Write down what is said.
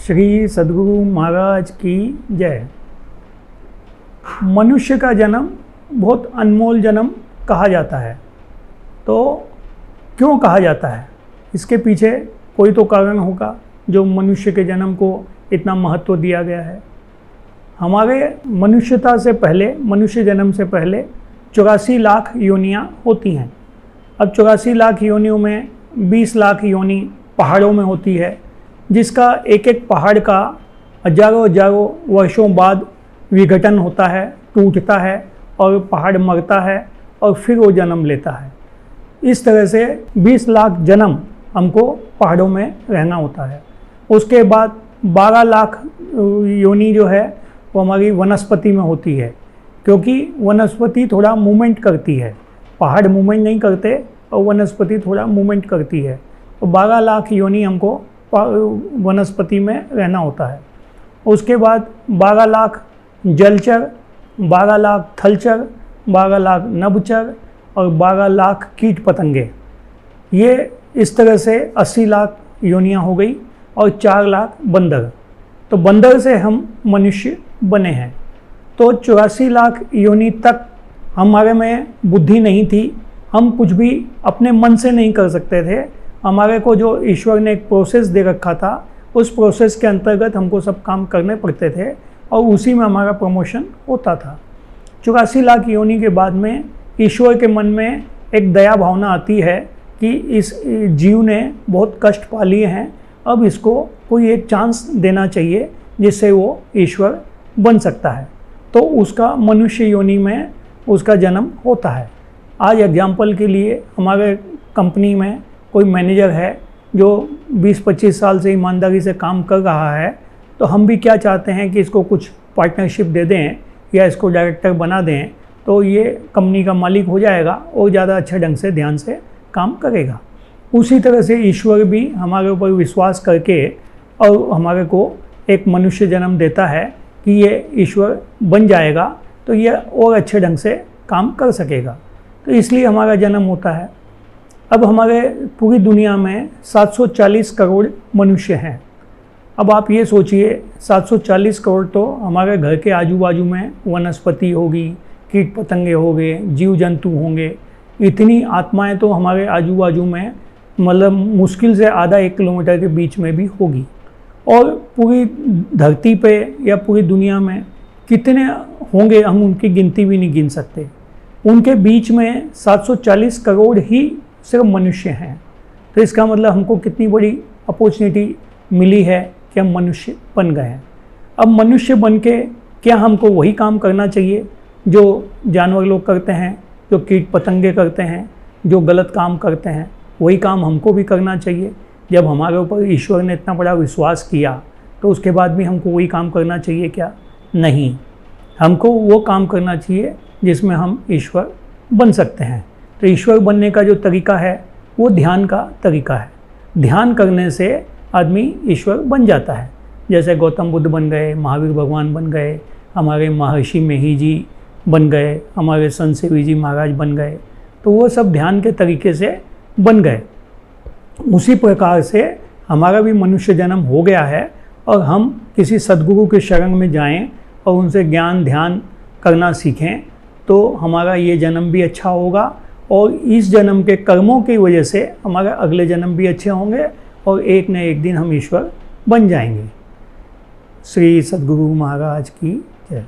श्री सद्गुरु महाराज की जय। मनुष्य का जन्म बहुत अनमोल जन्म कहा जाता है। तो क्यों कहा जाता है, इसके पीछे कोई तो कारण होगा जो मनुष्य के जन्म को इतना महत्व दिया गया है। हमारे मनुष्यता से पहले, मनुष्य जन्म से पहले 84 लाख योनियाँ होती हैं। अब 84 लाख योनियों में 20 लाख योनि पहाड़ों में होती है, जिसका एक एक पहाड़ का हजारों हजारों वर्षों बाद विघटन होता है, टूटता है और पहाड़ मरता है और फिर वो जन्म लेता है। इस तरह से 20 लाख जन्म हमको पहाड़ों में रहना होता है। उसके बाद 12 लाख योनि जो है वो हमारी वनस्पति में होती है, क्योंकि वनस्पति थोड़ा मूवमेंट करती है, पहाड़ मूवमेंट नहीं करते और वनस्पति थोड़ा मूवमेंट करती है। तो 12 लाख योनि हमको वनस्पति में रहना होता है। उसके बाद 12 लाख जलचर, 12 लाख थलचर, 12 लाख नभचर और 12 लाख कीट पतंगे। ये इस तरह से 80 लाख योनियाँ हो गई और 4 लाख बंदर। तो बंदर से हम मनुष्य बने हैं। तो 84 लाख योनि तक हमारे में बुद्धि नहीं थी, हम कुछ भी अपने मन से नहीं कर सकते थे। हमारे को जो ईश्वर ने एक प्रोसेस दे रखा था, उस प्रोसेस के अंतर्गत हमको सब काम करने पड़ते थे और उसी में हमारा प्रमोशन होता था। 84 लाख योनि के बाद में ईश्वर के मन में एक दया भावना आती है कि इस जीव ने बहुत कष्ट पा लिए हैं, अब इसको कोई एक चांस देना चाहिए जिससे वो ईश्वर बन सकता है। तो उसका मनुष्य योनि में उसका जन्म होता है। आज एग्जाम्पल के लिए हमारे कंपनी में कोई मैनेजर है जो 20-25 साल से ईमानदारी से काम कर रहा है, तो हम भी क्या चाहते हैं कि इसको कुछ पार्टनरशिप दे दें या इसको डायरेक्टर बना दें, तो ये कंपनी का मालिक हो जाएगा और ज़्यादा अच्छे ढंग से ध्यान से काम करेगा। उसी तरह से ईश्वर भी हमारे ऊपर विश्वास करके और हमारे को एक मनुष्य जन्म देता है कि ये ईश्वर बन जाएगा तो ये और अच्छे ढंग से काम कर सकेगा। तो इसलिए हमारा जन्म होता है। अब हमारे पूरी दुनिया में 740 करोड़ मनुष्य हैं। अब आप ये सोचिए, 740 करोड़ तो हमारे घर के आजू बाजू में वनस्पति होगी, कीट पतंगे होंगे, जीव जंतु होंगे। इतनी आत्माएं तो हमारे आजू बाजू में मतलब मुश्किल से आधा 1 किलोमीटर के बीच में भी होगी। और पूरी धरती पे या पूरी दुनिया में कितने होंगे हम उनकी गिनती भी नहीं गिन सकते। उनके बीच में 740 करोड़ ही सिर्फ मनुष्य हैं। तो इसका मतलब हमको कितनी बड़ी अपॉर्चुनिटी मिली है कि हम मनुष्य बन गए हैं। अब मनुष्य बन के क्या हमको वही काम करना चाहिए जो जानवर लोग करते हैं, जो कीट पतंगे करते हैं, जो गलत काम करते हैं, वही काम हमको भी करना चाहिए। जब हमारे ऊपर ईश्वर ने इतना बड़ा विश्वास किया तो उसके बाद भी हमको वही काम करना चाहिए क्या? नहीं, हमको वो काम करना चाहिए जिसमें हम ईश्वर बन सकते हैं। तो ईश्वर बनने का जो तरीका है वो ध्यान का तरीका है। ध्यान करने से आदमी ईश्वर बन जाता है। जैसे गौतम बुद्ध बन गए, महावीर भगवान बन गए, हमारे महर्षि मेही जी बन गए, हमारे संत सेवी जी महाराज बन गए, तो वो सब ध्यान के तरीके से बन गए। उसी प्रकार से हमारा भी मनुष्य जन्म हो गया है और हम किसी सद्गुरु के शरण में जाएं और उनसे ज्ञान ध्यान करना सीखें तो हमारा ये जन्म भी अच्छा होगा और इस जन्म के कर्मों की वजह से हमारे अगले जन्म भी अच्छे होंगे और एक न एक दिन हम ईश्वर बन जाएंगे। श्री सद्गुरु महाराज की जय।